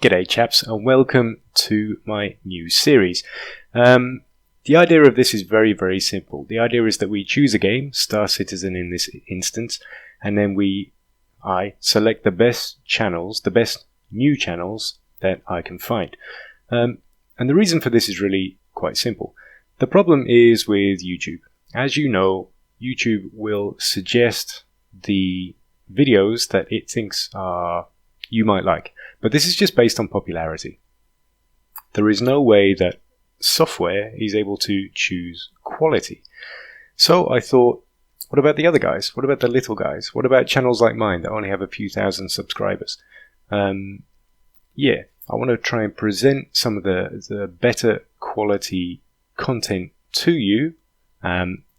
G'day chaps and welcome to my new series. The idea of this is very simple. The idea is that we choose a game, Star Citizen in this instance, and then I select the best channels, the best new channels that I can find. And the reason for this is really quite simple. The problem is with YouTube. As you know, YouTube will suggest the videos that it thinks you might like. But this is just based on popularity. There is no way that software is able to choose quality. So I thought, what about the other guys? What about the little guys? What about channels like mine that only have a few thousand subscribers? I want to try and present some of the better quality content to you,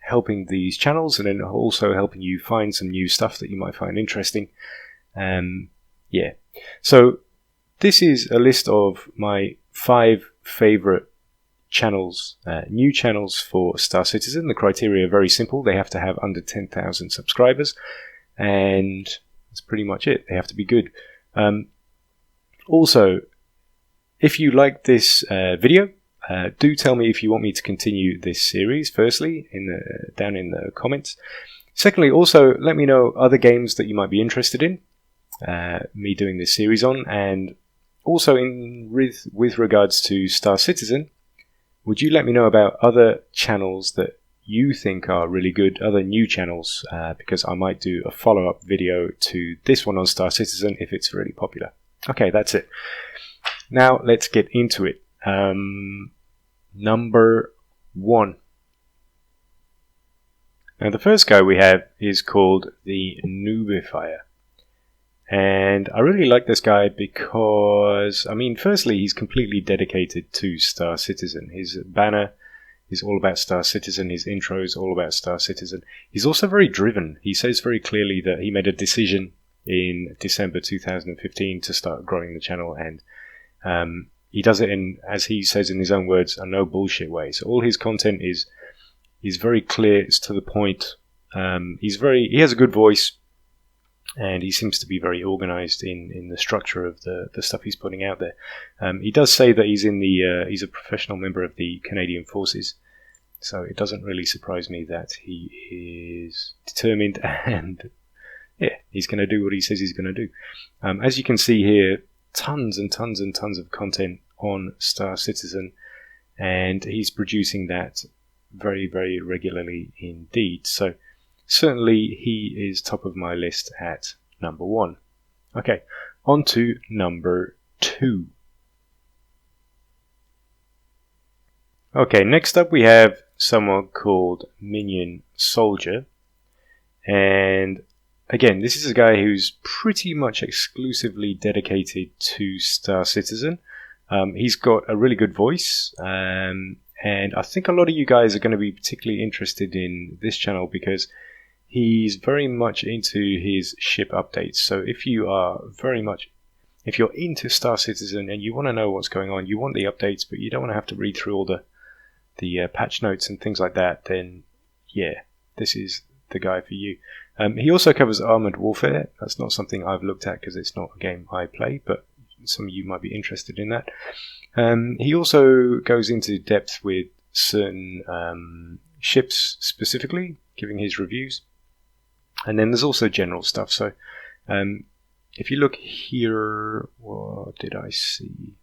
helping these channels and then also helping you find some new stuff that you might find interesting. So this is a list of my 5 favorite channels, new channels for Star Citizen. The criteria are very simple. They have to have under 10,000 subscribers, and that's pretty much it. They have to be good. Also, if you like this video, do tell me if you want me to continue this series, firstly, down in the comments. Secondly, also, let me know other games that you might be interested in me doing this series on, and also with regards to Star Citizen, would you let me know about other channels that you think are really good, other new channels, because I might do a follow-up video to this one on Star Citizen if it's really popular. Okay, that's it. Now let's get into it. Number 1. Now the first guy we have is called the Nubifier. And I really like this guy because, firstly, he's completely dedicated to Star Citizen. His banner is all about Star Citizen. His intro is all about Star Citizen. He's also very driven. He says very clearly that he made a decision in December 2015 to start growing the channel, and he does it in, as he says in his own words, a no bullshit way. So all his content is very clear, it's to the point. He has a good voice. And he seems to be very organized in the structure of the stuff he's putting out there. He does say that he's a professional member of the Canadian Forces, so it doesn't really surprise me that he is determined and he's going to do what he says he's going to do. As you can see here, tons and tons and tons of content on Star Citizen, and he's producing that very regularly indeed. So certainly he is top of my list at number 1. Okay, on to number 2. Okay, next up we have someone called Minion Soldier. And again, this is a guy who's pretty much exclusively dedicated to Star Citizen. He's got a really good voice, and I think a lot of you guys are going to be particularly interested in this channel because he's very much into his ship updates. So if you're into Star Citizen and you want to know what's going on, you want the updates, but you don't want to have to read through all the patch notes and things like that, then this is the guy for you. He also covers Armored Warfare. That's not something I've looked at because it's not a game I play, but some of you might be interested in that. He also goes into depth with certain ships specifically, giving his reviews. And then there's also general stuff. So if you look here, what did I see?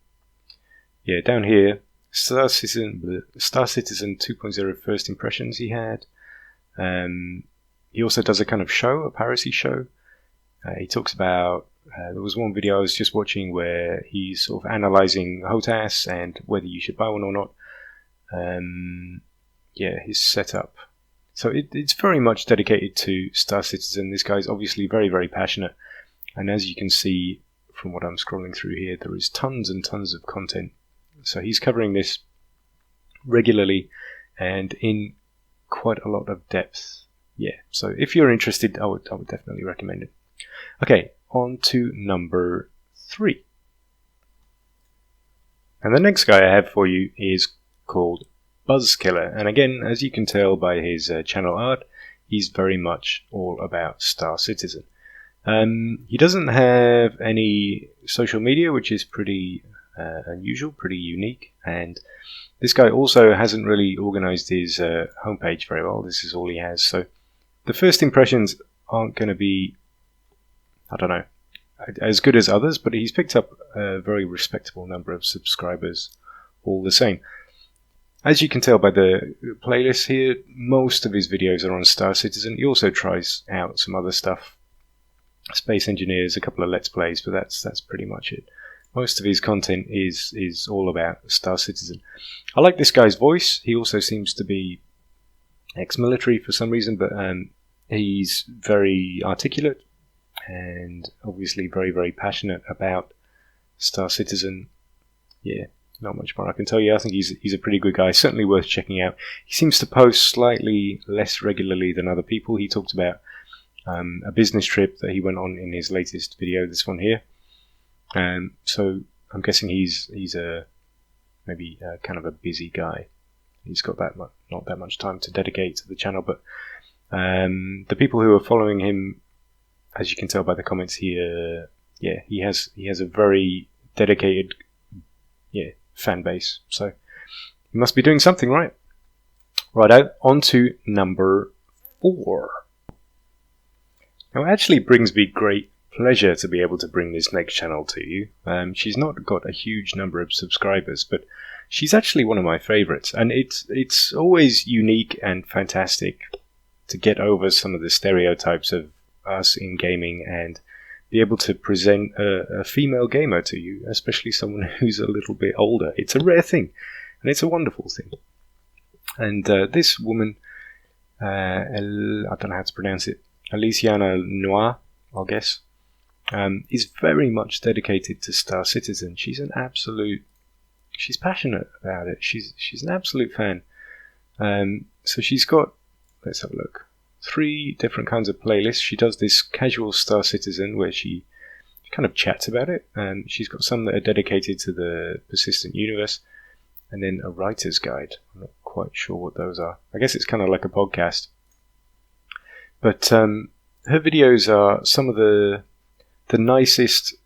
Yeah, down here, Star Citizen 2.0 first impressions he had. He also does a kind of show, a piracy show. He talks about, there was one video I was just watching where he's sort of analysing HOTAS and whether you should buy one or not. His setup. So it's very much dedicated to Star Citizen. This guy's obviously very passionate. And as you can see from what I'm scrolling through here, there is tons and tons of content. So he's covering this regularly and in quite a lot of depth. So if you're interested, I would definitely recommend it. Okay, on to number 3. And the next guy I have for you is called Buzzkiller, and again, as you can tell by his channel art, he's very much all about Star Citizen. He doesn't have any social media, which is pretty unusual, pretty unique, and this guy also hasn't really organized his homepage very well. This is all he has, so the first impressions aren't going to be, I don't know, as good as others, but he's picked up a very respectable number of subscribers all the same. As you can tell by the playlist here, most of his videos are on Star Citizen. He also tries out some other stuff, Space Engineers, a couple of Let's Plays, but that's pretty much it. Most of his content is all about Star Citizen. I like this guy's voice. He also seems to be ex-military for some reason, but he's very articulate and obviously very, very passionate about Star Citizen. Yeah, not much more I can tell you. I think he's a pretty good guy, certainly worth checking out. He seems to post slightly less regularly than other people. He talked about a business trip that he went on in his latest video, this one here. So I'm guessing he's maybe kind of a busy guy. He's got not that much time to dedicate to the channel, but the people who are following him, as you can tell by the comments here, yeah, he has a very dedicated fan base. So he must be doing something right. Right, on to number 4. Now, it actually brings me great pleasure to be able to bring this next channel to you. She's not got a huge number of subscribers, but she's actually one of my favorites, and it's always unique and fantastic to get over some of the stereotypes of us in gaming and be able to present a female gamer to you, especially someone who's a little bit older. It's a rare thing, and it's a wonderful thing. And this woman, I don't know how to pronounce it, Alisiana Noir, I'll guess, is very much dedicated to Star Citizen. She's passionate about it. She's an absolute fan. So she's got, let's have a look, 3 different kinds of playlists. She does this casual Star Citizen where she kind of chats about it. She's got some that are dedicated to the persistent universe, and then a writer's guide. I'm not quite sure what those are. I guess it's kind of like a podcast. But her videos are some of the nicest,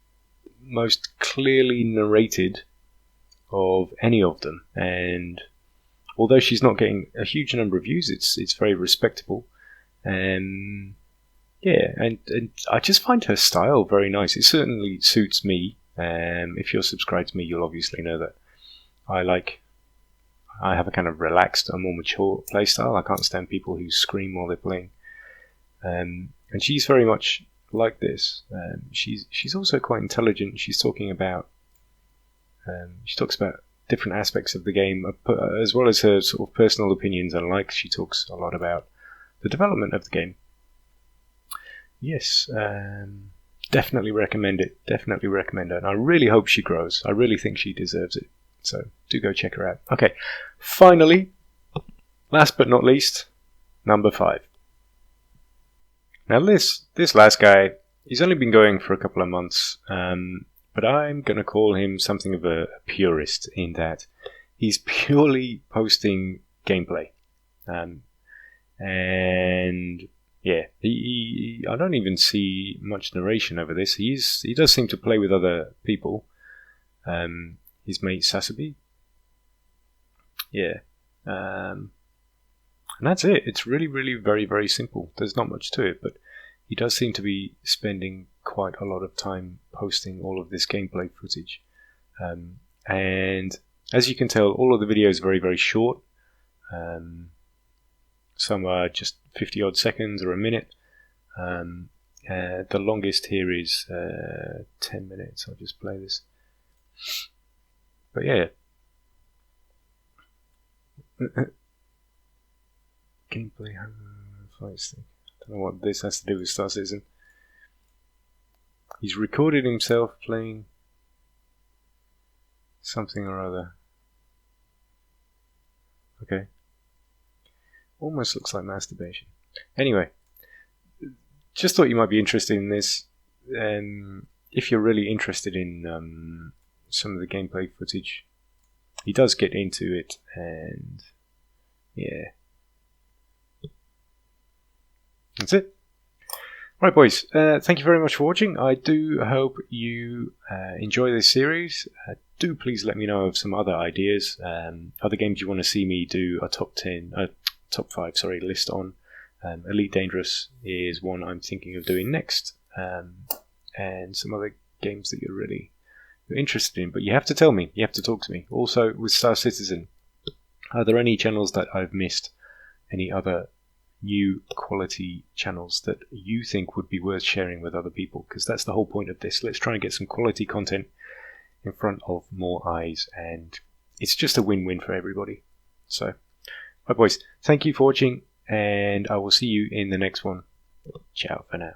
most clearly narrated of any of them. And although she's not getting a huge number of views, it's very respectable. And I just find her style very nice. It certainly suits me. If you're subscribed to me, you'll obviously know that I have a kind of relaxed, a more mature play style. I can't stand people who scream while they're playing. And she's very much like this. She's also quite intelligent. She talks about different aspects of the game, as well as her sort of personal opinions and likes. She talks a lot about the development of the game. Yes, definitely recommend it. Definitely recommend it. And I really hope she grows. I really think she deserves it. So do go check her out. Okay, finally, last but not least, number 5. Now this last guy, he's only been going for a couple of months, but I'm going to call him something of a purist in that he's purely posting gameplay. And yeah, I don't even see much narration over this. He does seem to play with other people. His mate Sasabi. Yeah. And that's it. It's really, really very, very simple. There's not much to it, but he does seem to be spending quite a lot of time posting all of this gameplay footage. And as you can tell, all of the videos are very, very short. Some are just 50 odd seconds or a minute. The longest here is 10 minutes. I'll just play this. But yeah. Gameplay fight stick. I don't know what this has to do with Star Citizen. He's recorded himself playing something or other. Okay. Almost looks like masturbation. Anyway, just thought you might be interested in this. If you're really interested in some of the gameplay footage, he does get into it, and yeah. That's it. Right, boys, thank you very much for watching. I do hope you enjoy this series. Do please let me know of some other ideas, other games you want to see me do a top 5 list on. Elite Dangerous is one I'm thinking of doing next, and some other games that you're interested in. But you have to tell me, you have to talk to me. Also, with Star Citizen, are there any channels that I've missed? Any other new quality channels that you think would be worth sharing with other people? Because that's the whole point of this. Let's try and get some quality content in front of more eyes, and it's just a win-win for everybody. So, right, boys, thank you for watching, and I will see you in the next one. Ciao for now.